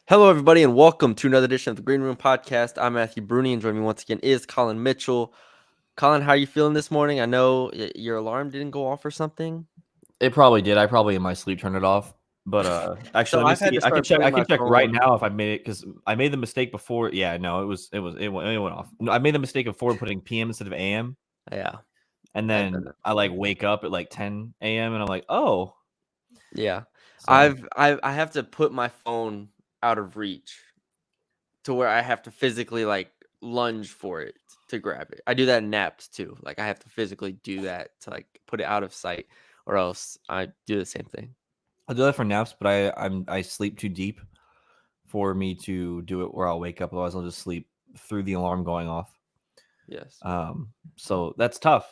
Hello, everybody, and welcome to another edition of the Green Room Podcast. I'm Matthew Brune, and joining me once again is Colin Mitchell. Colin, how are you feeling this morning? I know your alarm didn't go off or something. It probably did. I probably in my sleep turned it off. But actually, So let me I've had see. to I can start check. I putting my can check right phone. now if I made it because I made the mistake before. Yeah, no, it went off. No, I made the mistake before putting PM instead of AM, Yeah, and I've done then that I like before. wake up at like 10 a.m. and I'm like, oh, Yeah, so I have to put my phone out of reach to where I have to physically like lunge for it to grab it. I do that in naps too. Like I have to physically do that to like put it out of sight, or else I do the same thing. I do that for naps, but I sleep too deep for me to do it where I'll wake up. Otherwise, I'll just sleep through the alarm going off. Yes, So that's tough.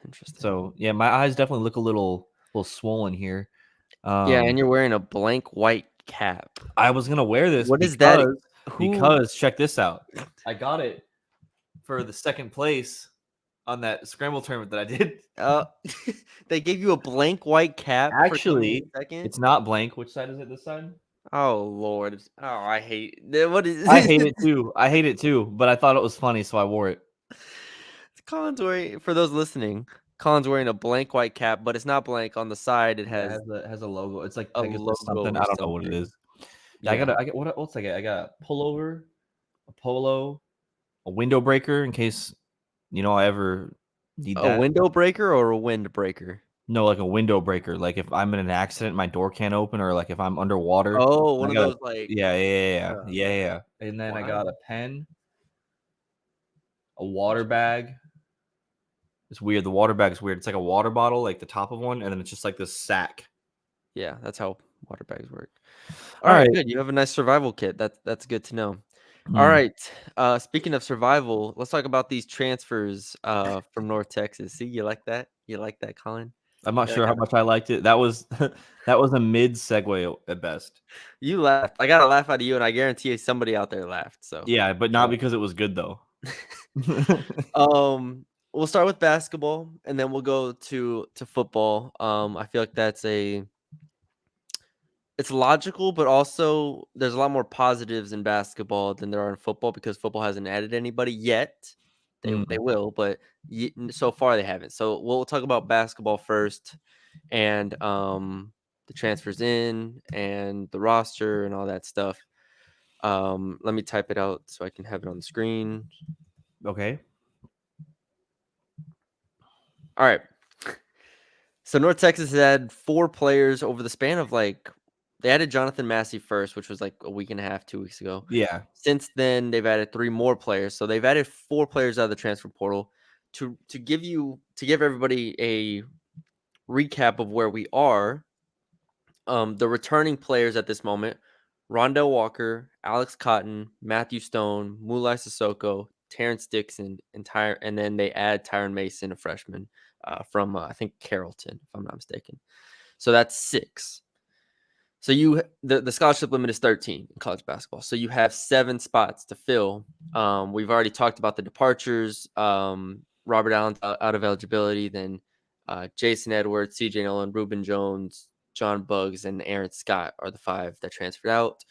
interesting. So yeah, my eyes definitely look a little swollen here. Yeah, Um, and you're wearing a blank white cap. I was gonna wear this What is that? because Who? check this out. I got it for the second place on that scramble tournament that I did. Uh, they gave you a blank white cap for coming in Actually, second. it's not blank. Which side is it? This side? Oh Lord! Oh, I hate. What is? I hate it too. I hate it too. But I thought it was funny, so I wore it. Colin's wearing. For those listening, Colin's wearing a blank white cap, but it's not blank on the side. It Yeah, has it has a logo. It's like a Pegasus logo something. or I don't know what it something. is. Yeah, Yeah. I got what else I got? I got a pullover, a polo, a window breaker in case I ever need A that. window breaker or a wind breaker? No, like a window breaker. Like if I'm in an accident, my door can't open, or like if I'm underwater, Oh, one I of got a those like. yeah. And then I got Wow. a pen, a water bag. It's weird. The water bag is weird. It's like a water bottle, like the top of one, and then it's just like this sack. Yeah, that's how water bags work. All All right, right. good. You have a nice survival kit. That's good to know. All Mm. right. Speaking of survival, let's talk about these transfers from North Texas. See, you like that? You like that, Colin? I'm not Yeah, sure how much I liked it. That was that was a mid segue at best. you laughed. I got a laugh out of you, and I guarantee somebody out there laughed. So, Yeah, but not uh, because it was good though. we'll start with basketball, and then we'll go to football. I feel like it's logical, but also there's a lot more positives in basketball than there are in football because football hasn't added anybody yet. They Mm. will, but so far they haven't. So we'll talk about basketball first, and the transfers in and the roster and all that stuff. Let me type it out so I can have it on the screen. Okay. All right. So North Texas had 4 players over the span of they added Jonathan Massey first, which was like a week and a half, 2 weeks ago. Yeah. Since then, they've added 3 more players. So they've added 4 players out of the transfer portal. To give everybody a recap of where we are, the returning players at this moment: Rondell Walker, Alex Cotton, Matthew Stone, Mulai Sissoko, Terrence Dixon, and then they add Tyron Mason, a freshman from I think Carrollton, if I'm not mistaken. So that's 6. So the scholarship limit is 13 in college basketball. So you have 7 spots to fill. We've already talked about the departures. Robert Allen's out of eligibility. Then Jason Edwards, CJ Nolan, Reuben Jones, John Buggs, and Aaron Scott are the 5 that transferred out.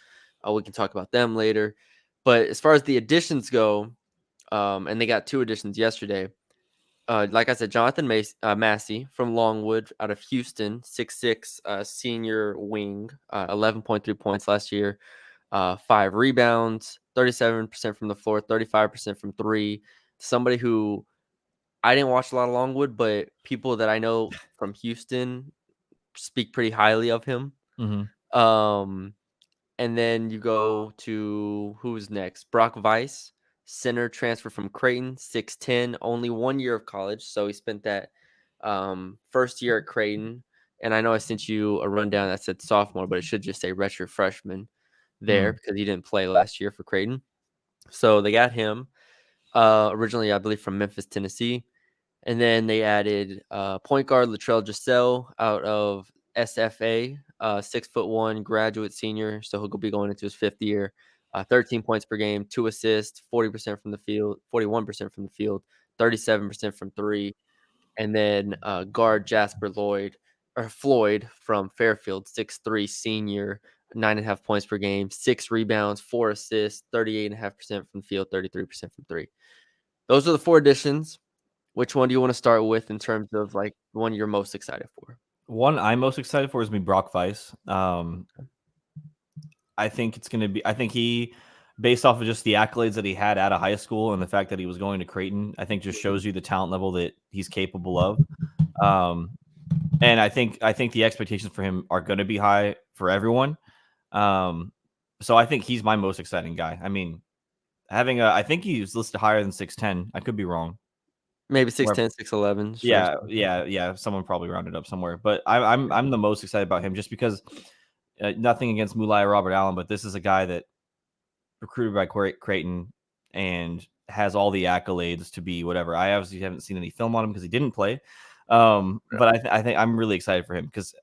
We can talk about them later. But as far as the additions go, and they got 2 additions yesterday. Like I said, Jonathan Massey from Longwood out of Houston, 6'6", senior wing, 11.3 points last year, 5 rebounds, 37% from the floor, 35% from 3. Somebody who I didn't watch a lot of Longwood, but people that I know from Houston speak pretty highly of him. Hmm. Um, and then you go to who's next? Brock Weiss, center, transfer from Creighton, 6'10", only 1 year of college. So he spent that first year at Creighton. And I know I sent you a rundown that said sophomore, but it should just say redshirt freshman there Mm. because he didn't play last year for Creighton. So they got him originally, I believe, from Memphis, Tennessee. And then they added point guard Latrell Giselle out of SFA, 6'1", graduate senior. So he'll be going into his 5th year. 13 points per game, 2 assists, 40% from the field, 41% from the field, 37% from 3. And then guard Jasper Floyd from Fairfield, 6'3", senior, 9.5 points per game, 6 rebounds, 4 assists, 38.5% from the field, 33% from three. Those are the 4 additions. Which one do you want to start with in terms of like the one you're most excited for? One I'm most excited for is me Brock Weiss. I think it's going to be. I think he, based off of just the accolades that he had out of high school and the fact that he was going to Creighton, I think just shows you the talent level that he's capable of. Um, and I think the expectations for him are going to be high for everyone. So I think he's my most exciting guy. I mean, I think he's listed higher than 6'10". I could be wrong. Maybe Where 6'10", 6'11", strange. yeah. Someone probably rounded up somewhere, but I'm the most excited about him just because nothing against Mulai Robert Allen, but this is a guy that recruited by Creighton and has all the accolades to be whatever. I obviously haven't seen any film on him because he didn't play, but I think I'm really excited for him because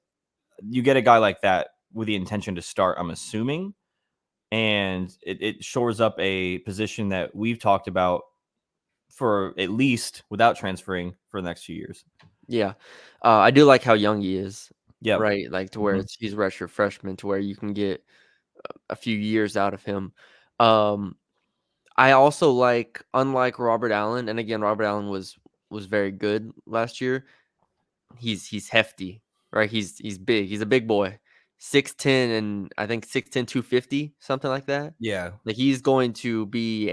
you get a guy like that with the intention to start. I'm assuming, and it shores up a position that we've talked about for at least without transferring for the next few years. Yeah. I do like how young he is, Yep. right? Like to where Mhm. he's redshirt freshman to where you can get a few years out of him. Um, I also like, unlike Robert Allen, and again, Robert Allen was very good last year. He's hefty, right? He's big. He's a big boy. 6'10", and I think 6'10", 250, something like that. Yeah. Like he's going to be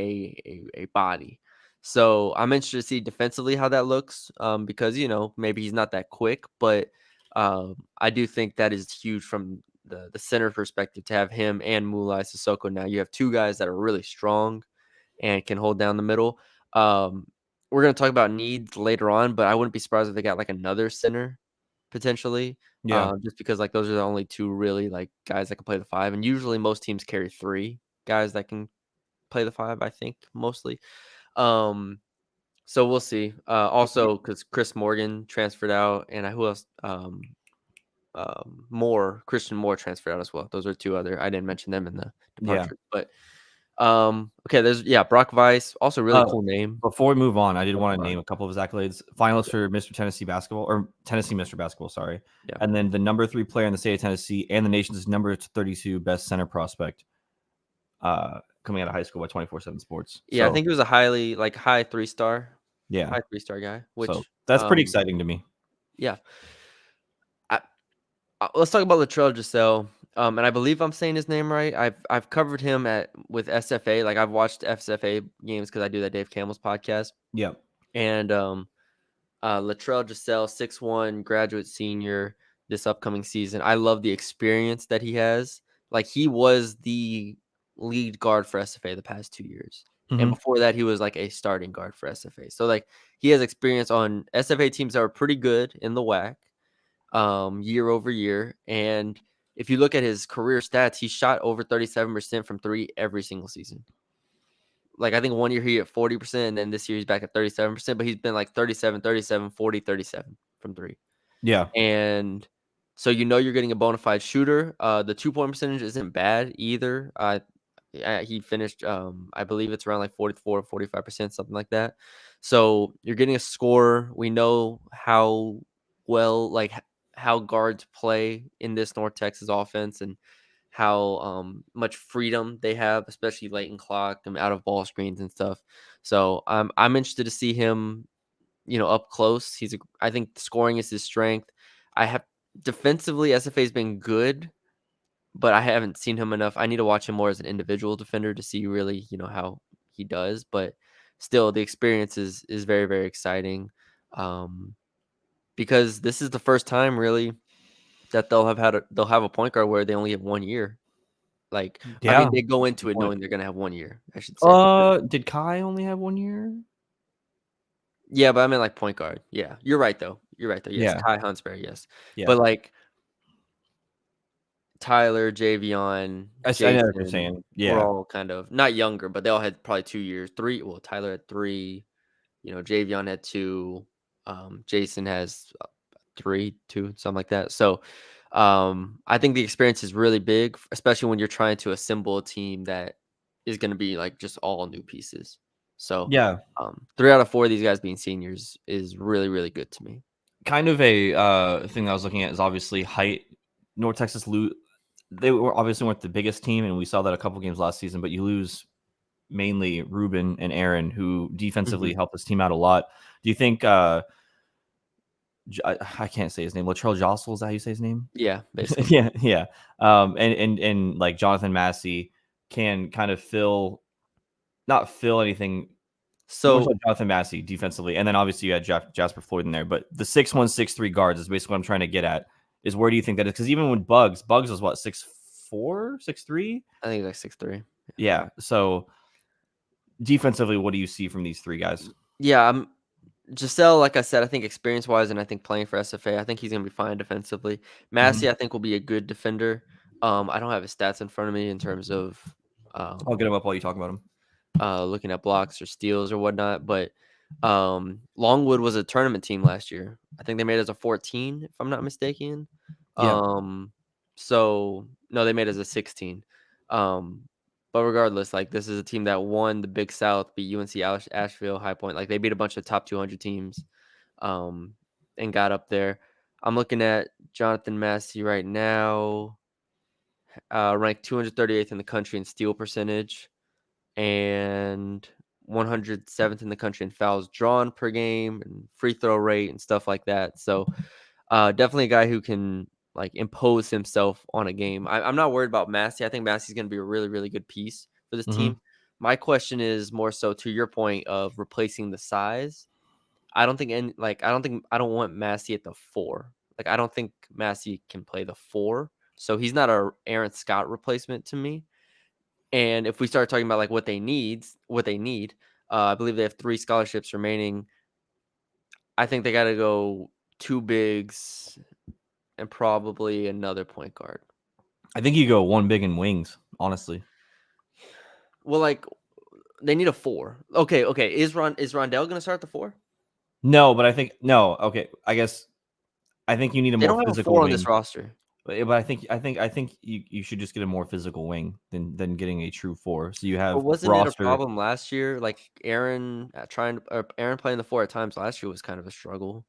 a body. So I'm interested to see defensively how that looks. Because maybe he's not that quick, but I do think that is huge from the center perspective to have him and Mulai Sissoko. Now you have 2 guys that are really strong and can hold down the middle. Um, we're gonna talk about needs later on, but I wouldn't be surprised if they got like another center potentially. Yeah. Just because like those are the only 2 really like guys that can play the 5, and usually most teams carry 3 guys that can play the 5, I think mostly. Um, so we'll see. Also because Chris Morgan transferred out, and who else? Christian Moore transferred out as well. Those are 2 other. I didn't mention them in the Yeah. departure, but okay. There's Brock Weiss, also really Uh, cool name. Before we move on, I did Oh, want to sorry. name a couple of his accolades. Finalist for Mr. Tennessee basketball or Tennessee Mr. Basketball, sorry. Yeah. And then the number 3 player in the state of Tennessee and the nation's number 32 best center prospect coming out of high school by 24/7 Sports. Yeah, I So, think he was a high 3-star, yeah. high 3-star guy, So, which, that's pretty exciting to me. yeah. I let's talk about Latrell Giselle, and I believe I'm saying his name right. I've covered him with SFA, like, I've watched SFA games because I do that Dave Campbell's podcast, Yep. and, Latrell Giselle, 6'1", graduate senior this upcoming season. I love the experience that he has. Like, he was the lead guard for SFA the past 2 years, and Mhm. before that, he was, like, a starting guard for SFA. So, like, he has experience on SFA teams that were pretty good in the WAC, year over year, and if you look at his career stats, he shot over 37% from 3 every single season. Like, I think 1 year he hit 40%, and then this year he's back at 37%, but he's been like 37, 37, 40, 37 from 3. Yeah. And so you're getting a bona fide shooter. The 2-point percentage isn't bad either. He finished, I believe it's around like 44, 45%, something like that. So you're getting a scorer. We know how well, like, how guards play in this North Texas offense and how much freedom they have, especially late in clock and out of ball screens and stuff. So I'm interested to see him, up close. I think scoring is his strength. I have defensively, SFA's been good, but I haven't seen him enough. I need to watch him more as an individual defender to see really, how he does. But still, the experience is very, very exciting, um, because this is the first time really that they'll have a point guard where they only have 1 year. Like, I Yeah. mean, they go That's a into good it point. knowing they're gonna have 1 year, I should say. Did Kai only have 1 year? Yeah, but I mean, like, point guard. Yeah, you're right though. You're right though. Yes, Yeah. Kai Huntsberry. Yes, Yeah. but like Tyler, Javion, I know what you're Jason saying. were Yeah. all kind of not younger, but they all had probably 2 years. Three. Well, Tyler had 3. Javion had 2. Jason has 3, 2, something like that. So, I think the experience is really big, especially when you're trying to assemble a team that is going to be like just all new pieces. So, Yeah. 3 out of 4 of these guys being seniors is really, really good to me. Kind of a thing that I was looking at is obviously height. North Texas they were obviously weren't the biggest team, and we saw that a couple games last season. But you lose mainly Ruben and Aaron, who defensively Mhm. helped this team out a lot. Do you think? I can't say his name. Latrell Jostle, is that how you say his name? Yeah, basically. Yeah, yeah. And like Jonathan Massey can kind of not fill anything. More so So Jonathan Massey defensively, and then obviously you had Jasper Floyd in there. But the 6'1", 6'3" guards is basically what I'm trying to get at. Is where do you think that is? Because even when Bugs was what 6'4", 6'3"? I think like 6'3". Yeah. So defensively, what do you see from these three guys? Yeah, Giselle, like I said, I think experience wise, and I think playing for SFA, I think he's gonna be fine defensively. Mhm. Massey, I think will be a good defender. I don't have his stats in front of me in terms of I'll um, get him up while you talk about him. looking at blocks or steals or whatnot. But Longwood was a tournament team last year. I think they made it as a 14, if I'm not mistaken. Yeah. So no, they made it as a 16. Um, but regardless, like this is a team that won the Big South, beat UNC Asheville, High Point. Like they beat a bunch of top 200 teams, um, and got up there. I'm looking at Jonathan Massey right now, ranked 238th in the country in steal percentage and 107th in the country in fouls drawn per game and free throw rate and stuff like that. So definitely a guy who can like impose himself on a game. I'm not worried about Massey. I think Massey's going to be a really, really good piece for this Hmm. team. My question is more so to your point of replacing the size. I don't want Massey at the 4. Like I don't think Massey can play the 4. So he's not a Aaron Scott replacement to me. And if we start talking about like what they need, I believe they have 3 scholarships remaining. I think they got to go 2 bigs and probably another point guard. I think you go one big in wings, honestly. Well, like they need a 4. Okay. Is Rondell gonna start the 4? No, but I think no. Okay, I guess I think you need a They more don't have a physical 4 on this wing. roster. But I think you should just get a more physical wing than getting a true 4. So you But have wasn't it a roster. problem last year? Like Aaron playing the 4 at times last year was kind of a struggle.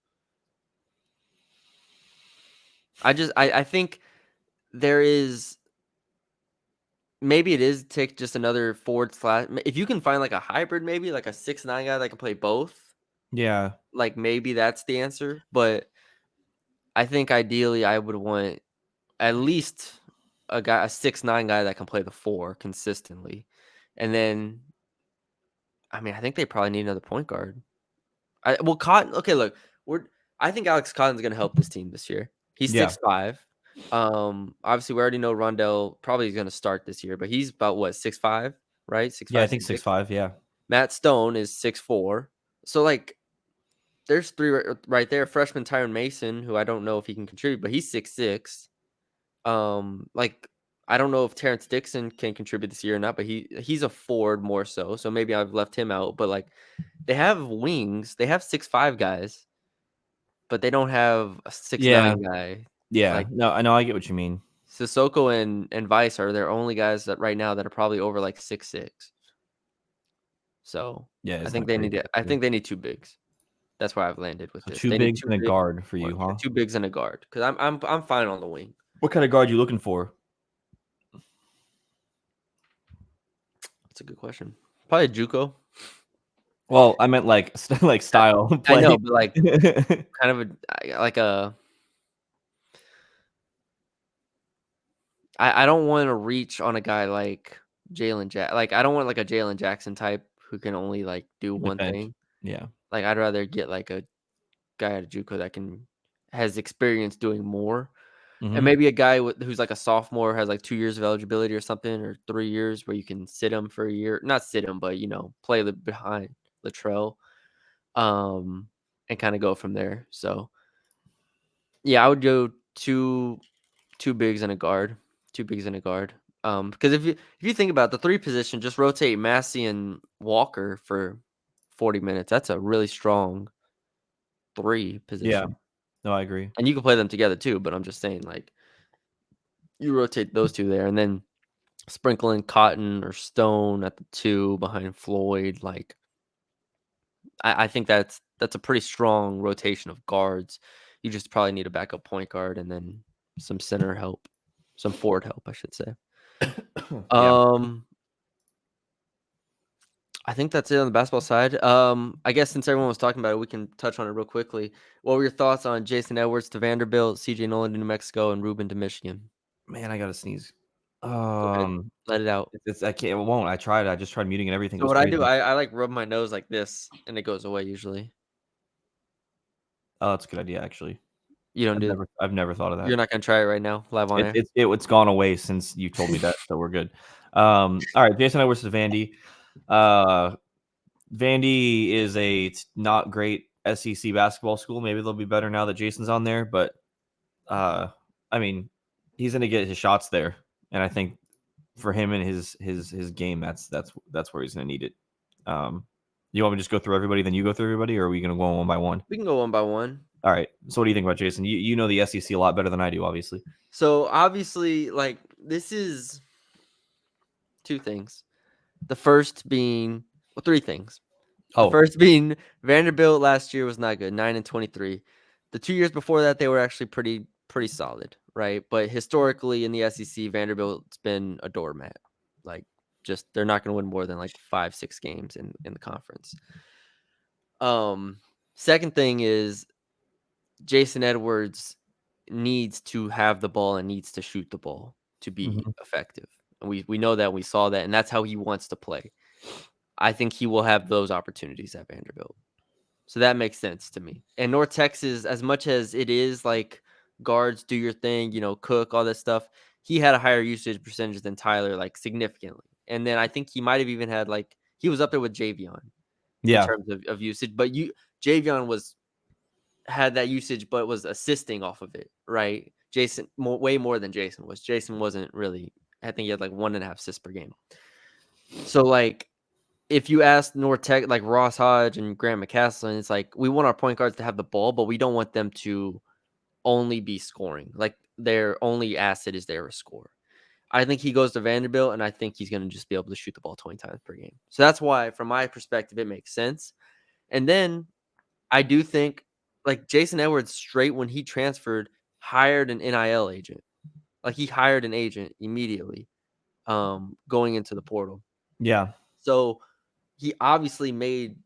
I think there is maybe it is take just another forward slash. If you can find like a hybrid, maybe like a 6'9" guy that can play both, Yeah, like maybe that's the answer. But I think ideally I would want at least a 6'9" guy that can play the 4 consistently. And then I mean I think they probably need another point guard. Cotton, okay, look, I think Alex Cotton's gonna help this team this year. He's yeah, 6'5". Obviously we already know Rondell probably is gonna start this year, but he's about what, 6'5", right? Six yeah. I five, think six six six. five. Yeah, Matt Stone is 6'4". So like there's 3 right there. Freshman Tyron Mason, who I don't know if he can contribute, but he's 6'6". Like I don't know if Terrence Dixon can contribute this year or not, but he's a forward more so. So maybe I've left him out. But like they have wings, they have 6'5" guys, but they don't have a yeah, 6'9" guy. yeah. Like No, I know. I get what you mean. Sissoko and Vice are their only guys that right now that are probably over like 6'6". So Yeah, I it's think not they great. need it. I think they need 2 bigs. That's where I've landed with So this. two They need bigs 2 and a bigs, guard for you, huh? 2 bigs and a guard. Because I'm fine on the wing. What kind of guard you looking for? That's a good question. Probably a JUCO. Well, I meant like like style I play. know, but like kind of like a. I don't want to reach on a guy like Jalen Jack. Like I don't want like a Jalen Jackson type who can only like do one Defense. thing. Yeah. Like I'd rather get like a guy at a JUCO that can has experience doing more, and Hmm. maybe a guy who's like a sophomore has like 2 years of eligibility or something, or 3 years where you can sit him for a year, not sit him, but play the behind Latrell, um, and kind of go from there. So yeah, I would go two bigs and a guard, 2 bigs and a guard. Because if you think about the 3 position, just rotate Massey and Walker for 40 minutes. That's a really strong 3 Yeah. position. No, I agree. And you can play them together too, but I'm just saying, like, you rotate those 2 there and then sprinkle in Cotton or Stone at the 2 behind Floyd. Like, I think that's a pretty strong rotation of guards. You just probably need a backup point guard and then some center help. some forward help, I should say. Yeah. I think that's it on the basketball side. I guess since everyone was talking about it, we can touch on it real quickly. What were your thoughts on Jason Edwards to Vanderbilt, CJ Nolan to New Mexico, and Ruben to Michigan? Man, I gotta sneeze. Go ahead, let it out. It's I can't. It won't. I tried. I just tried muting and everything. It So was what I do, crazy. I like rub my nose like this, and it goes away usually. Oh, that's a good idea, actually. You don't do. I've never thought of You're that. not gonna try it right now, live on air. It's gone away since you told me that, so we're good. All right, Jason Edwards to Vandy. Vandy is not great SEC basketball school. Maybe they'll be better now that Jason's on there, but I mean, he's gonna get his shots there, and I think for him and his game, that's where he's gonna need it. You want me to just go through everybody, then you go through everybody, or are we gonna go one by one? We can go one by one. All right. So what do you think about Jason? You know the SEC a lot better than I do, obviously. So obviously, like this is two things. The first being, well, three things. The first being Vanderbilt last year was not good, 9-23. The 2 years before that, they were actually pretty solid, right? But historically in the SEC, Vanderbilt's been a doormat. Like, just they're not going to win more than like 5-6 games in the conference. Second thing is Jason Edwards needs to have the ball and needs to shoot the ball to be effective. And we know that, we saw that, and that's how he wants to play. I think he will have those opportunities at Vanderbilt. So that makes sense to me. And North Texas, as much as it is like guards do your thing, Cook, all that stuff, he had a higher usage percentage than Tyler, like significantly. And then I think he might have even had he was up there with Javion in terms of usage. But Javion had that usage, but was assisting off of it, right? Jason, way more than Jason was. Jason wasn't really, I think he had like 1.5 assists per game. So if you ask North Tech, like Ross Hodge and Grant McCaslin, it's like we want our point guards to have the ball, but we don't want them to only be scoring. Like their only asset is their score. I think he goes to Vanderbilt, and I think he's going to just be able to shoot the ball 20 times per game. So that's why, from my perspective, it makes sense. And then I do think, like Jason Edwards, straight when he transferred, hired an NIL agent. Like he hired an agent immediately, going into the portal. Yeah. So he obviously made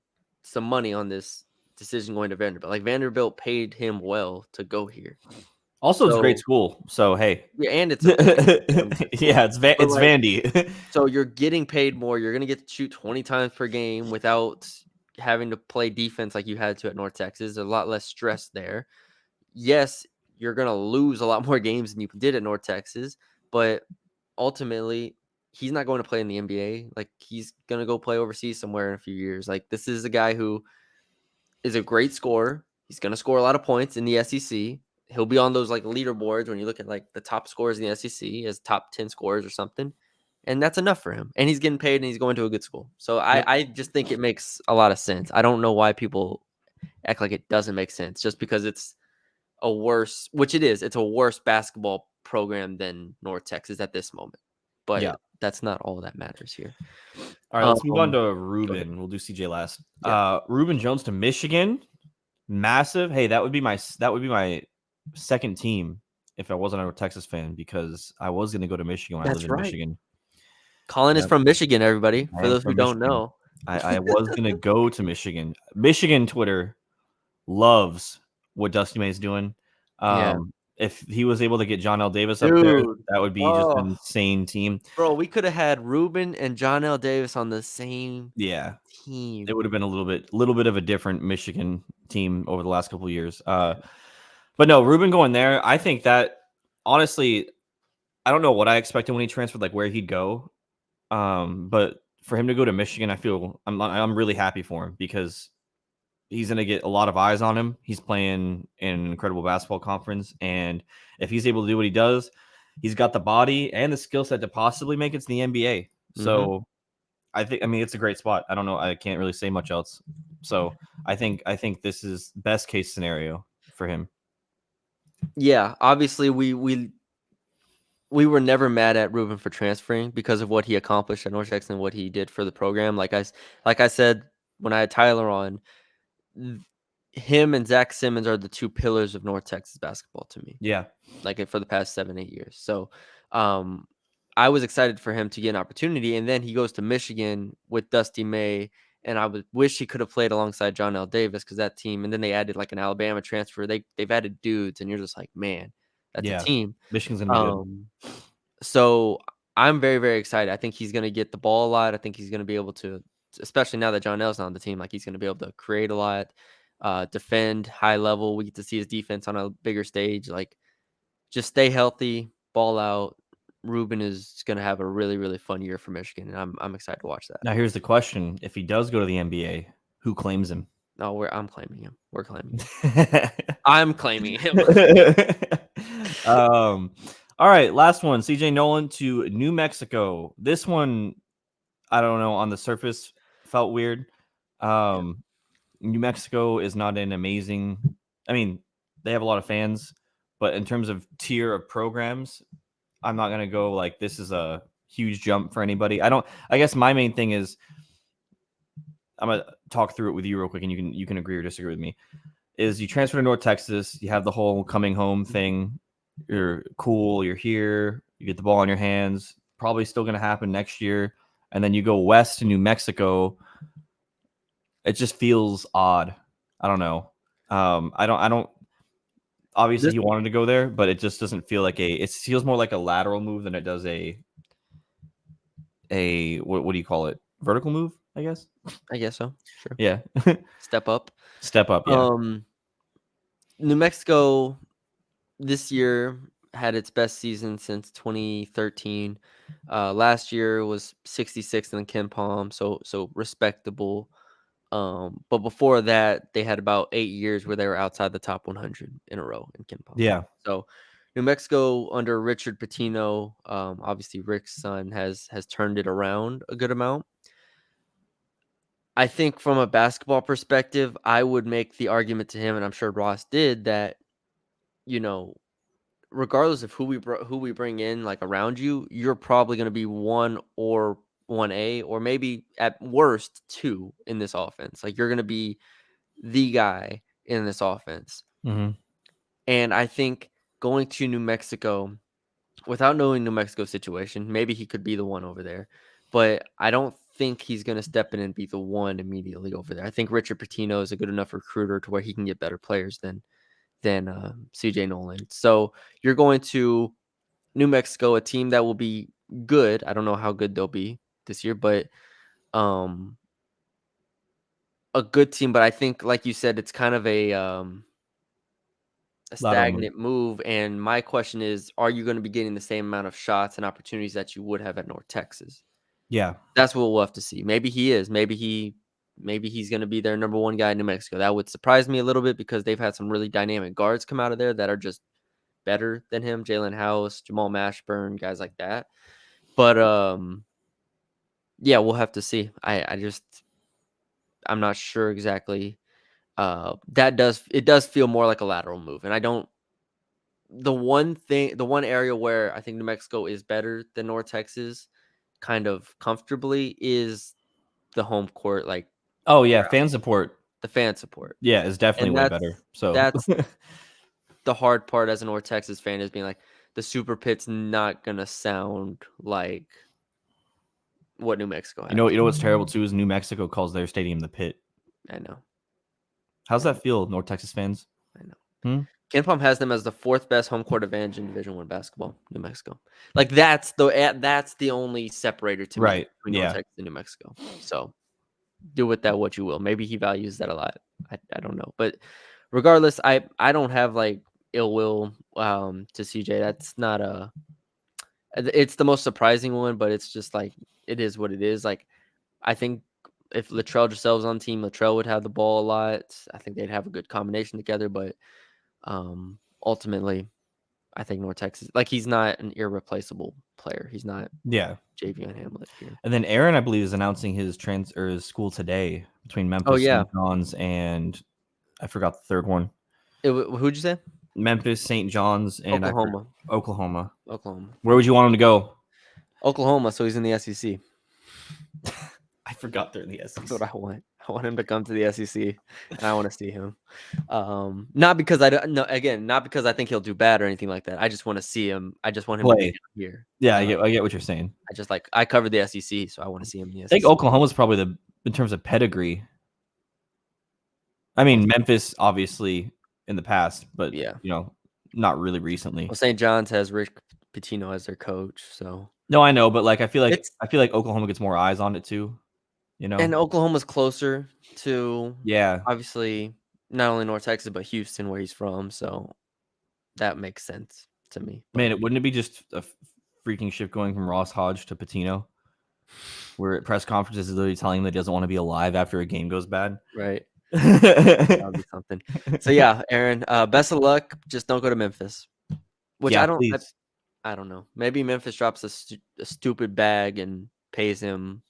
some money on this decision going to Vanderbilt. Like Vanderbilt paid him well to go here. Also, it's a great school. So hey, yeah, and it's yeah, it's Vandy. So you're getting paid more. You're gonna get to shoot 20 times per game without having to play defense like you had to at North Texas. There's a lot less stress there. Yes, you're gonna lose a lot more games than you did at North Texas, but ultimately he's not going to play in the NBA. Like he's gonna go play overseas somewhere in a few years. Like this is a guy who is a great scorer. He's gonna score a lot of points in the SEC. He'll be on those like leaderboards when you look at like the top scorers in the SEC as top 10 scorers or something. And that's enough for him. And he's getting paid and he's going to a good school. So I just think it makes a lot of sense. I don't know why people act like it doesn't make sense just because it's a worse, which it is. It's a worse basketball program than North Texas at this moment. But that's not all that matters here. All right, let's move on to Ruben. We'll do CJ last. Yeah. Ruben Jones to Michigan. Massive. Hey, that would be my second team if I wasn't a Texas fan, because I was going to go to Michigan when I lived in Michigan. Colin is from Michigan, everybody. For those who don't know. I was going to go to Michigan. Michigan Twitter loves what Dusty May's doing. If he was able to get John L. Davis up there, that would be just an insane team. Bro, we could have had Ruben and John L. Davis on the same team. It would have been a little bit of a different Michigan team over the last couple of years. But no, Ruben going there, I think that, honestly, I don't know what I expected when he transferred, like where he'd go. But for him to go to Michigan, I feel I'm really happy for him, because he's going to get a lot of eyes on him. He's playing in an incredible basketball conference, and if he's able to do what he does, he's got the body and the skill set to possibly make it to the NBA. So I mean, it's a great spot. I don't know. I can't really say much else. So I think this is best case scenario for him. Yeah, obviously we were never mad at Ruben for transferring because of what he accomplished at North Texas and what he did for the program. Like I said when I had Tyler on, him and Zach Simmons are the two pillars of North Texas basketball to me. Yeah, like for the past 7-8 years. So I was excited for him to get an opportunity, and then he goes to Michigan with Dusty May, and I would wish he could have played alongside John L. Davis because that team. And then they added like an Alabama transfer. They've added dudes, and you're just like, man, that's a Yeah, team. Michigan's gonna be good. So I'm very, very excited. I think he's going to get the ball a lot. I think he's going to be able to, especially now that John L's not on the team, like he's going to be able to create a lot, defend high level. We get to see his defense on a bigger stage. Like, just stay healthy, ball out. Ruben is going to have a really, really fun year for Michigan, and I'm excited to watch that. Now here's the question: if he does go to the NBA, who claims him? No, I'm claiming him. We're claiming him. I'm claiming him. All right, last one. CJ Nolan to New Mexico. This one, I don't know, on the surface felt weird. New Mexico is not an amazing. I mean, they have a lot of fans, but in terms of tier of programs, I'm not gonna go like this is a huge jump for anybody. I guess my main thing is I'm gonna talk through it with you real quick, and you can agree or disagree with me. Is you transfer to North Texas, you have the whole coming home thing. You're cool, you're here, you get the ball in your hands. Probably still gonna happen next year, and then you go west to New Mexico. It just feels odd. I don't know. I don't. Obviously, he wanted to go there, but it just doesn't feel like it feels more like a lateral move than it does a what do you call it? Vertical move, I guess. I guess so. Sure. Yeah. Step up. Step up. Yeah. New Mexico this year had its best season since 2013. Last year was 66th in Ken Palm, so respectable. But before that, they had about 8 years where they were outside the top 100 in a row in Ken Palm. Yeah. So New Mexico under Richard Pitino, obviously Rick's son, has turned it around a good amount. I think from a basketball perspective, I would make the argument to him, and I'm sure Ross did, that, regardless of who we bring in, like around you, you're probably going to be 1 or 1A, or maybe at worst 2 in this offense. Like, you're going to be the guy in this offense. Mm-hmm. And I think going to New Mexico, without knowing New Mexico's situation, maybe he could be the one over there, but I don't think he's going to step in and be the one immediately over there. I think Richard Pitino is a good enough recruiter to where he can get better players than CJ Nolan. So you're going to New Mexico, a team that will be good. I don't know how good they'll be this year, but a good team. But I think, like you said, it's kind of a stagnant move. And my question is, are you going to be getting the same amount of shots and opportunities that you would have at North Texas? Yeah. That's what we'll have to see. Maybe he is. Maybe he's going to be their number 1 guy in New Mexico. That would surprise me a little bit because they've had some really dynamic guards come out of there that are just better than him. Jalen House, Jamal Mashburn, guys like that. But yeah, we'll have to see. I'm not sure exactly. It does feel more like a lateral move, and I don't. The one area where I think New Mexico is better than North Texas, kind of comfortably, is the home court. Like, oh yeah, fan support. The fan support, yeah, is definitely way better. So that's the hard part as a North Texas fan, is being like, the Super Pit's not gonna sound like what New Mexico has. You know what's terrible too is New Mexico calls their stadium the Pit. I know. How's that feel, North Texas fans? I know. Ken Palm has them as the 4th best home court advantage in Division I basketball. New Mexico, like that's the only separator to me between North Texas and New Mexico. So do with that what you will. Maybe he values that a lot. I don't know, but regardless, I don't have like ill will to CJ. That's not it's the most surprising one, but it's just like, it is what it is. Like, I think if Latrell Giselle was on the team, Latrell would have the ball a lot. I think they'd have a good combination together, but ultimately, I think North Texas, like, he's not an irreplaceable player. He's not Javion Hamlet here. And then Aaron, I believe, is announcing his his school today between Memphis, St. John's, and I forgot the third one. Who'd you say? Memphis, St. John's, and Oklahoma. Where would you want him to go? Oklahoma, so he's in the SEC. I forgot they're in the SEC. That's what I want. I want him to come to the SEC, and I want to see him. Not because I don't, no, again, not because I think he'll do bad or anything like that. I just want to see him. I just want him to be Play. down here. Yeah, I get what you're saying. I covered the SEC, so I want to see him in the I think SEC. Oklahoma's probably in terms of pedigree. I mean, Memphis obviously in the past, but Yeah. not really recently. Well, St. John's has Rick Pitino as their coach, so No, I know, but like I feel like it's Oklahoma gets more eyes on it too. and Oklahoma's closer to Yeah. obviously not only North Texas but Houston, where he's from, so that makes sense to me. Man, wouldn't it be just a freaking shift going from Ross Hodge to Patino, where at press conferences is literally telling him that he doesn't want to be alive after a game goes bad? Right. That would be something. So yeah, Aaron, best of luck. Just don't go to Memphis. Which Yeah, I don't. please. I don't know. Maybe Memphis drops a stupid bag and pays him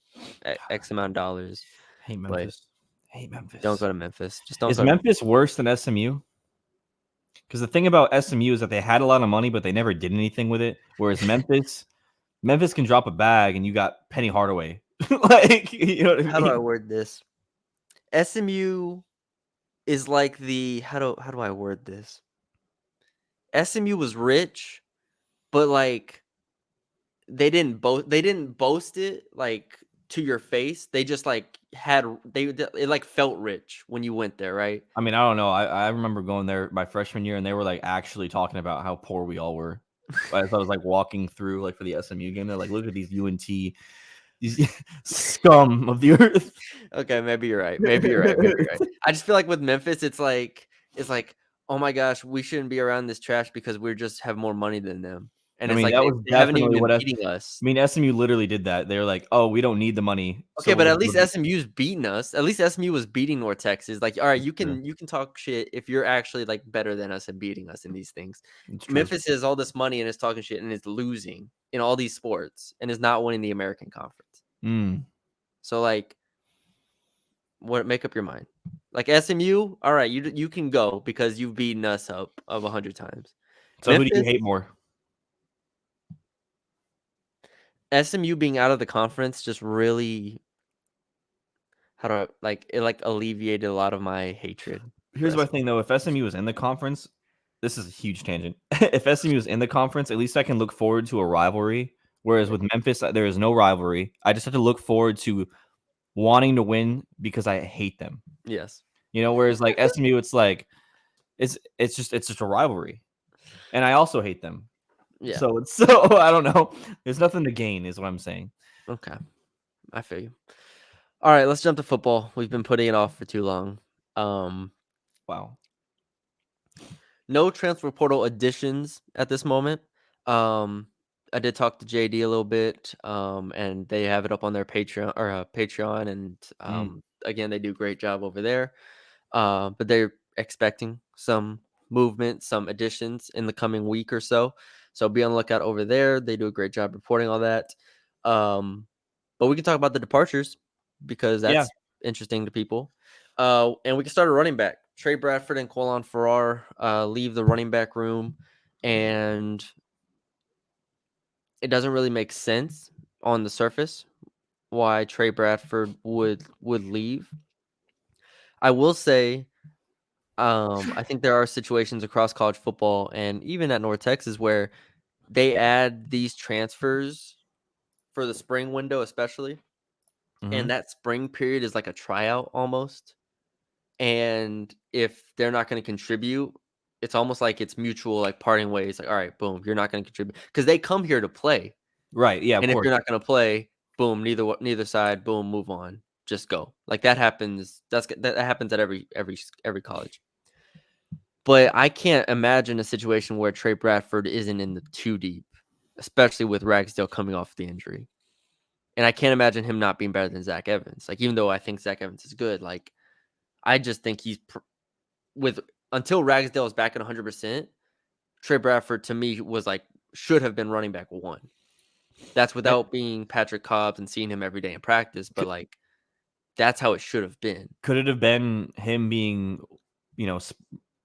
X amount of dollars. Hate But Memphis. Hate Memphis. don't go to Memphis. Just don't Is go. Memphis worse than SMU? Because the thing about SMU is that they had a lot of money, but they never did anything with it. Whereas Memphis can drop a bag and you got Penny Hardaway. Like, you know what I mean? How do I word this? SMU is like the how do I word this? SMU was rich, but like they didn't boast it like to your face. They just like it like felt rich when you went there, right? I mean, I don't know. I remember going there my freshman year and they were like actually talking about how poor we all were. As I was like walking through like for the SMU game, they're like, look at these UNT, these scum of the earth. Okay, maybe you're right. Maybe you're right. Maybe you're right. I just feel like with Memphis, it's like, oh my gosh, we shouldn't be around this trash because we just have more money than them. And I it's mean, like that was they haven't even definitely been what beating us. I mean, SMU literally did that. They were like, "Oh, we don't need the money." Okay, So but we'll at least just SMU's beating us. At least SMU was beating North Texas. Like, all right, you true. can talk shit if you're actually like better than us and beating us in these things. It's true. Memphis has all this money and is talking shit and is losing in all these sports and is not winning the American Conference. Mm. So like, make up your mind. Like SMU, all right, you can go because you've beaten us up of 100 times. So who do you hate more? SMU being out of the conference just really it alleviated a lot of my hatred. Here's my thing though: if SMU was in the conference, this is a huge tangent. If SMU is in the conference, at least I can look forward to a rivalry. Whereas with Memphis, there is no rivalry. I just have to look forward to wanting to win because I hate them. Yes. Whereas like SMU, it's like it's just a rivalry, and I also hate them. Yeah. So I don't know. There's nothing to gain, is what I'm saying. Okay. I feel you. All right, let's jump to football. We've been putting it off for too long. Wow. No transfer portal additions at this moment. I did talk to JD a little bit, and they have it up on their Patreon, and again, they do a great job over there. But they're expecting some movement, some additions in the coming week or so. So be on the lookout over there. They do a great job reporting all that. But we can talk about the departures because that's interesting to people. And we can start a running back. Trey Bradford and Colin Farrar leave the running back room, and it doesn't really make sense on the surface why Trey Bradford would leave. I will say, I think there are situations across college football and even at North Texas where they add these transfers for the spring window, especially. And that spring period is like a tryout almost. And if they're not going to contribute, it's almost like it's mutual, like parting ways. Like, all right, boom, you're not going to contribute because they come here to play. Right. Yeah. Of And if course. you're not going to play, boom, neither side, boom, move on, just go. Like that happens. That happens at every college. But I can't imagine a situation where Trey Bradford isn't in the too deep, especially with Ragsdale coming off the injury. And I can't imagine him not being better than Zach Evans. Like, even though I think Zach Evans is good, like, I just think he's until Ragsdale is back at 100%. Trey Bradford to me was like should have been running back one. That's without being Patrick Cobbs and seeing him every day in practice, but like that's how it should have been. Could it have been him being,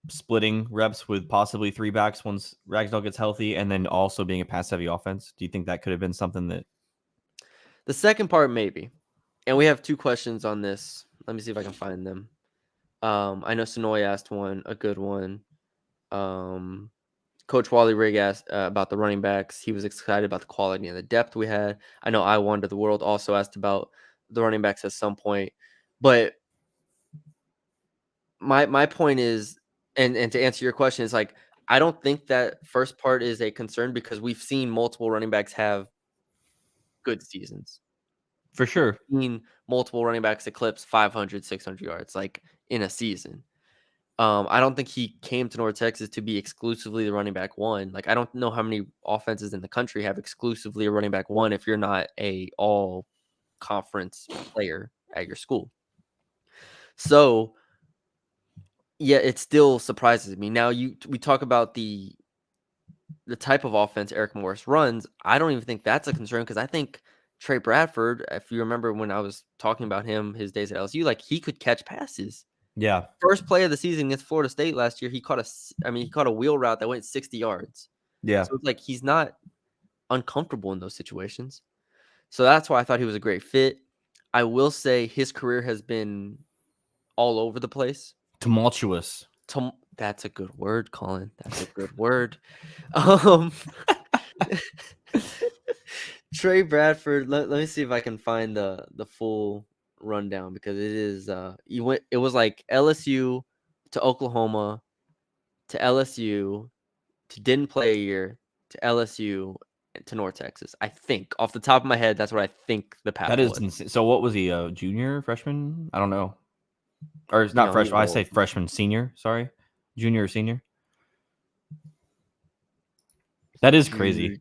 splitting reps with possibly three backs once Ragsdale gets healthy, and then also being a pass-heavy offense? Do you think that could have been something that? The second part, maybe. And we have two questions on this Let me see if I can find them. I know Sonoy asked a good one. Coach Wally Rigg asked about the running backs. He was excited about the quality and the depth we had. I know I Wander the World also asked about the running backs at some point. But my point is, and to answer your question, is like I don't think that first part is a concern because we've seen multiple running backs have good seasons. For sure. Seen multiple running backs eclipse 500, 600 yards like in a season. I don't think he came to North Texas to be exclusively the running back one. Like, I don't know how many offenses in the country have exclusively a running back one if you're not a all conference player at your school. So, yeah, it still surprises me. Now, we talk about the type of offense Eric Morris runs. I don't even think that's a concern because I think Trey Bradford, if you remember when I was talking about him, his days at LSU, like he could catch passes. Yeah. First play of the season against Florida State last year, he caught a wheel route that went 60 yards. Yeah. So it's like he's not uncomfortable in those situations. So that's why I thought he was a great fit. I will say his career has been all over the place. Tumultuous. That's a good word, Colin. That's a good word. Um, Trey Bradford. Let me see if I can find the full rundown because it is it was like LSU to Oklahoma to LSU to didn't play a year to LSU to North Texas. I think off the top of my head, that's what I think the path That is was. insane. So what was he? Junior, freshman? I don't know. Or it's not No, he's freshman. I say old. freshman, senior. Sorry, junior or senior. That is crazy. Maybe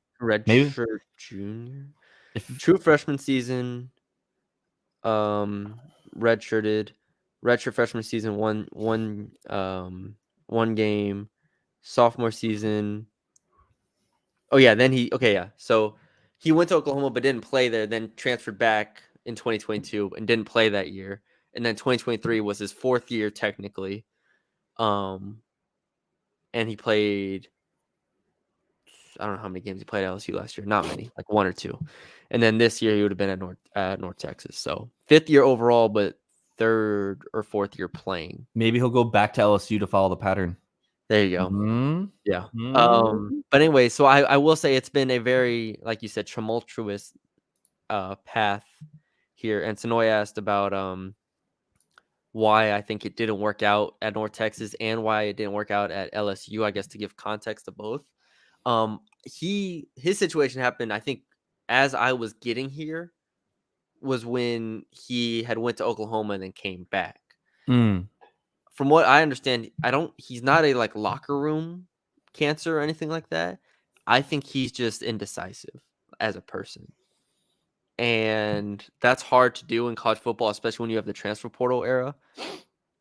Redshirt junior. if True freshman season. Redshirted. Redshirt freshman season. One game. Sophomore season. Oh yeah, then So he went to Oklahoma but didn't play there. Then transferred back in 2022 and didn't play that year. And then 2023 was his fourth year technically. And he played. I don't know how many games he played at LSU last year. Not many, like one or two. And then this year he would have been at North Texas. So fifth year overall, but third or fourth year playing. maybe he'll go back to LSU to follow the pattern. There you go. Mm-hmm. Yeah. Mm-hmm. But anyway, so I will say it's been a very, like you said, tumultuous path here. And Sonoy asked about why I think it didn't work out at North Texas and why it didn't work out at LSU, I guess to give context to both. His situation happened, I think, as I was getting here was when he had went to Oklahoma and then came back. Mm. From what I understand, he's not a like locker room cancer or anything like that. I think he's just indecisive as a person. And that's hard to do in college football, especially when you have the transfer portal era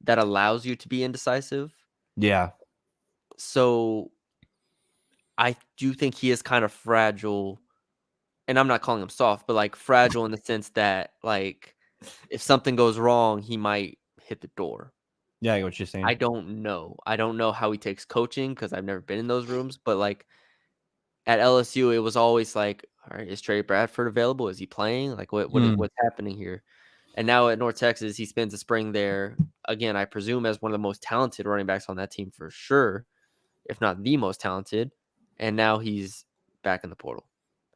that allows you to be indecisive. Yeah. So I do think he is kind of fragile, and I'm not calling him soft, but like fragile in the sense that like if something goes wrong, he might hit the door. Yeah, I get what you're saying. I don't know. I don't know how he takes coaching because I've never been in those rooms, but like at LSU, it was always like, all right, is Trey Bradford available? Is he playing? Like Mm. what's happening here? And now at North Texas, he spends the spring there again. I presume as one of the most talented running backs on that team for sure, if not the most talented. And now he's back in the portal.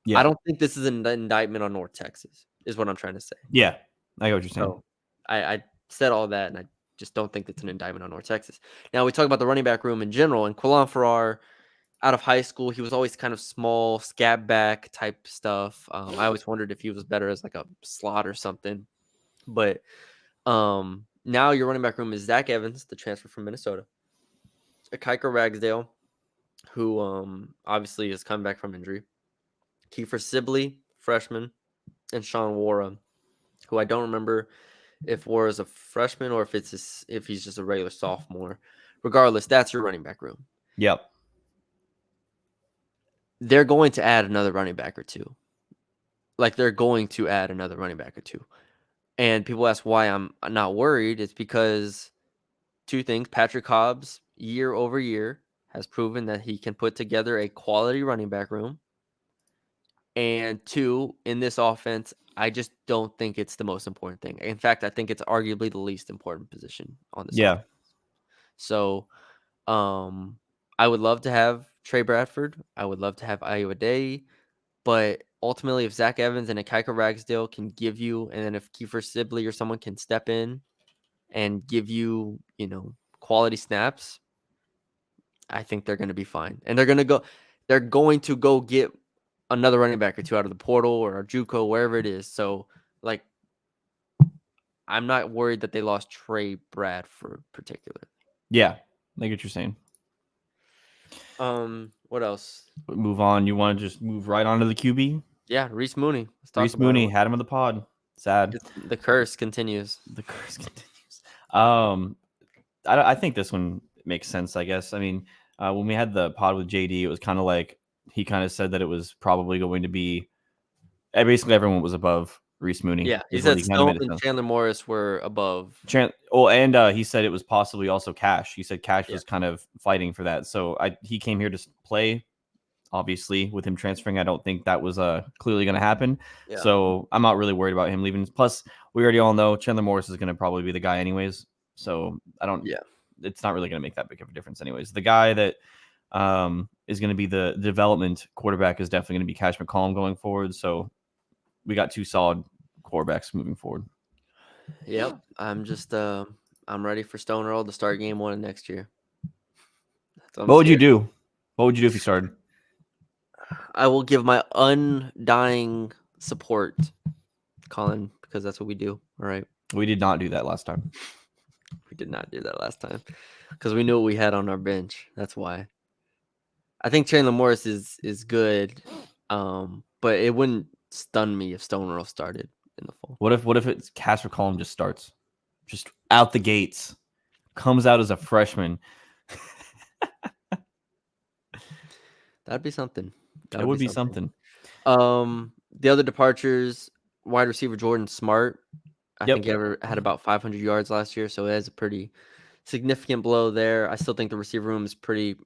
I Yeah. don't think this is an indictment on North Texas, is what I'm trying to say. Yeah. I get what you're saying. So I said all that, and I just don't think it's an indictment on North Texas. Now we talk about the running back room in general, and Quillan Farrar, out of high school, he was always kind of small, scab back type stuff. I always wondered if he was better as like a slot or something. But now your running back room is Zach Evans, the transfer from Minnesota, Kuiper Ragsdale, who obviously is coming back from injury, Kiefer Sibley, freshman, and Sean Wara, who I don't remember if Wara is a freshman or if he's just a regular sophomore. Regardless, that's your running back room. Yep. They're going to add another running back or two. Like they're going to add another running back or two. And people ask why I'm not worried. It's because two things. Patrick Hobbs, year over year, has proven that he can put together a quality running back room. And two, in this offense, I just don't think it's the most important thing. In fact, I think it's arguably the least important position on this Yeah. offense. So, um, I would love to have Trey Bradford. I would love to have Iowa Day. But ultimately, if Zach Evans and Akaika Ragsdale can give you, and then if Kiefer Sibley or someone can step in and give you, quality snaps, I think they're going to be fine. And they're going to go get another running back or two out of the portal or a JUCO, wherever it is. So, like, I'm not worried that they lost Trey Bradford particularly. Yeah. I get what you're saying. What else? Move on. You want to just move right on to the QB? Yeah, Reese Mooney. Let's talk Reese about Mooney him. had him in the pod. Sad. The curse continues. The curse continues. I think this one makes sense. I guess. I mean, when we had the pod with JD, it was kind of like he kind of said that it was probably going to be basically everyone was above Reese Mooney. Yeah, he Is what said he kind of Stone made it and sound. Chandler Morris were above. And he said it was possibly also Cash. He said Cash Yeah. was kind of fighting for that. So he came here to play. Obviously, with him transferring, I don't think that was clearly going to happen. Yeah. So I'm not really worried about him leaving. Plus, we already all know Chandler Morris is going to probably be the guy anyways. So I don't. Yeah. It's not really going to make that big of a difference anyways. The guy that is going to be the development quarterback is definitely going to be Cash McCollum going forward. So we got two solid quarterbacks moving forward. Yep. I'm ready for Stone Earl to start game 1 next year. What would you do? What would you do if he started? I will give my undying support, Colin, because that's what we do. All right. We did not do that last time. We did not do that last time because we knew what we had on our bench. That's why. I think Chandler Morris is good, but it wouldn't stun me if Stone Earl started in the fall. What if it's Cash McCollum just starts, just out the gates, comes out as a freshman? That'd be something. It would be something. The other departures, wide receiver Jordan Smart. I Yep. think he ever had about 500 yards last year, so it has a pretty significant blow there. I still think the receiver room is pretty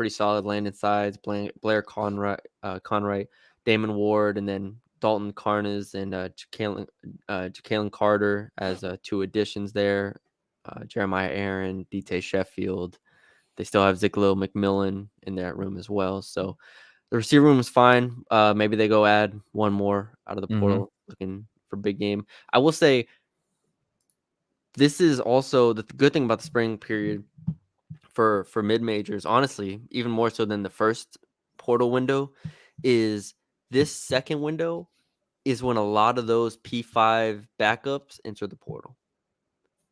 solid. Landon Sides, Blair Conright, Damon Ward, and then Dalton Carnes and Jacalen Carter as 2 additions there. Jeremiah Aaron, DT Sheffield. They still have Ziclo McMillan in that room as well. So the receiver room is fine. Maybe they go add one more out of the portal, looking for big game. I will say this is also the good thing about the spring period for mid majors. Honestly, even more so than the first portal window, is this second window is when a lot of those P5 backups enter the portal.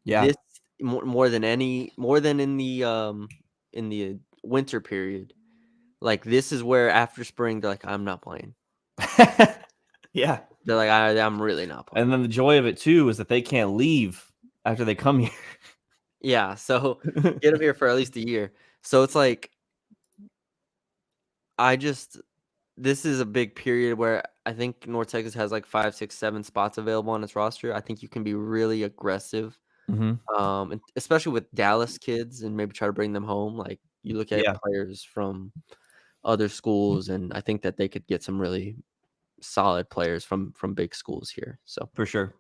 Yeah. This more than in the winter period. Like, this is where after spring they're like, I'm not playing. Yeah. They're like, I'm really not playing. And then the joy of it too is that they can't leave after they come here. Yeah, so get them here for at least a year. So it's like, this is a big period where I think North Texas has like 5, 6, 7 spots available on its roster. I think you can be really aggressive, and especially with Dallas kids, and maybe try to bring them home. Like, you look at players from other schools, and I think that they could get some really solid players from big schools here. So For sure.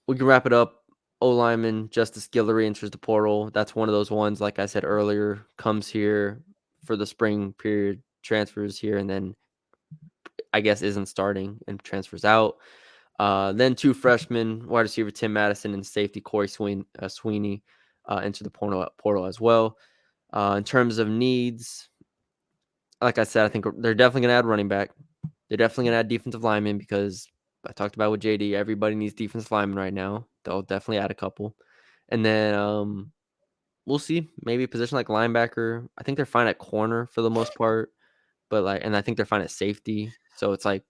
We can wrap it up. O-lineman Justice Guillory enters the portal. That's one of those ones, like I said earlier, comes here for the spring period, transfers here, and then I guess isn't starting and transfers out. Then 2 freshmen, wide receiver Tim Madison and safety Corey Sweeney enter the portal as well. In terms of needs, like I said, I think they're definitely going to add running back. They're definitely going to add defensive linemen because I talked about with JD, everybody needs defensive linemen right now. They'll definitely add a couple. And then we'll see. Maybe a position like linebacker. I think they're fine at corner for the most part. And I think they're fine at safety. So it's like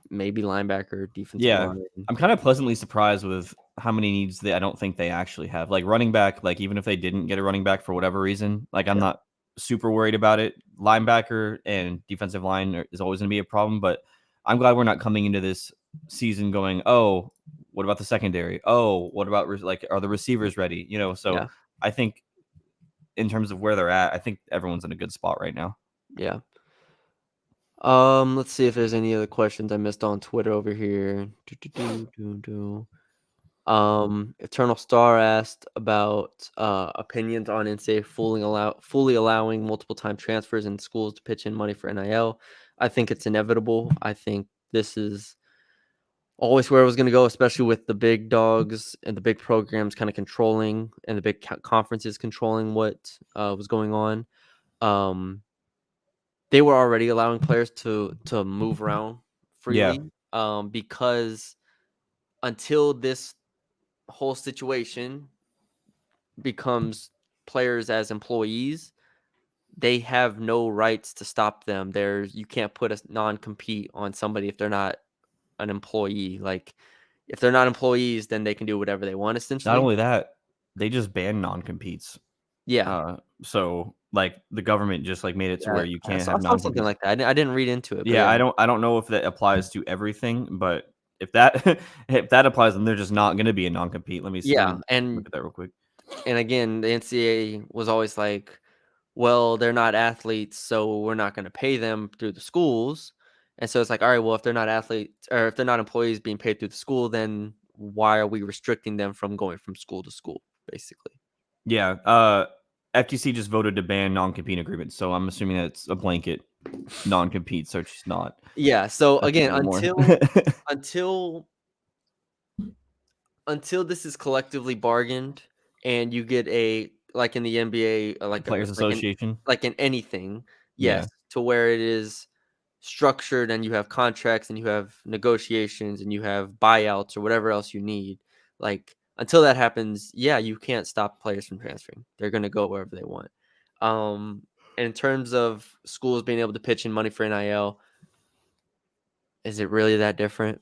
maybe linebacker, defensive line. I'm kind of pleasantly surprised with how many needs I don't think they actually have. Like running back, like even if they didn't get a running back for whatever reason, like I'm not super worried about it. Linebacker and defensive line is always going to be a problem, but I'm glad we're not coming into this season going, oh, what about the secondary? Oh, what about are the receivers ready? So I think in terms of where they're at, I think everyone's in a good spot right now. Yeah. Let's see if there's any other questions I missed on Twitter over here. Eternal Star asked about opinions on NCAA fully allowing multiple time transfers and schools to pitch in money for NIL. I think it's inevitable. I think this is always where it was going to go, especially with the big dogs and the big programs kind of controlling and the big conferences controlling what was going on. They were already allowing players to move around Yeah. freely because until this whole situation becomes players as employees, they have no rights to stop them. You can't put a non-compete on somebody if they're not an employee. Like if they're not employees, then they can do whatever they want Not essentially. only that, they just banned non-competes. Yeah. So like the government just like made it to Yeah. where you I can't saw, have I saw something non-competes. like that. I didn't read into it, but Yeah, yeah. I don't know if that applies to everything, but if that if that applies, then they're just not going to be a non-compete. Let Yeah. me look at that real quick. And again, the NCAA was always like, well, they're not athletes, so we're not going to pay them through the schools. And so it's like, all right, well, if they're not athletes or if they're not employees being paid through the school, then why are we restricting them from going from school to school, basically? Yeah, FTC just voted to ban non-compete agreements, so I'm assuming that it's a blanket non-compete, so she's not Yeah. So a thing again, anymore. until until this is collectively bargained and you get a like in the NBA, Players Association. like in anything, yes, Yeah. to where it is structured and you have contracts and you have negotiations and you have buyouts or whatever else you need. Like until that happens, yeah, you can't stop players from transferring. They're going to go wherever they want. And in terms of schools being able to pitch in money for NIL, is it really that different?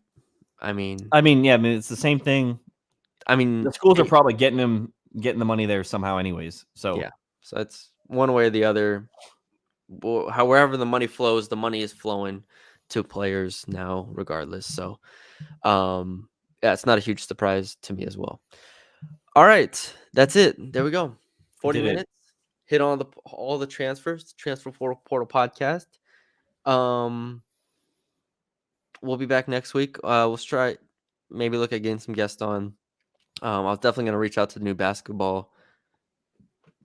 I mean, Yeah, I mean it's the same thing. I mean, The schools are it, probably getting the money there somehow anyways. So yeah. So it's one way or the other. However the money flows, the money is flowing to players now, regardless. So, yeah, it's not a huge surprise to me as well. All right, that's it. There we go. 40 did it. minutes. Hit on all the transfers. Transfer portal podcast. Um, we'll be back next week. We'll try maybe look at getting some guests on. I was definitely gonna reach out to the new basketball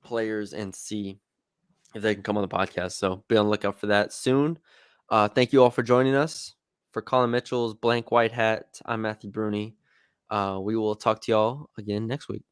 players and see if they can come on the podcast. So be on the lookout for that soon. Thank you all for joining us. For Colin Mitchell's Blank White Hat, I'm Matthew Bruni. We will talk to y'all again next week.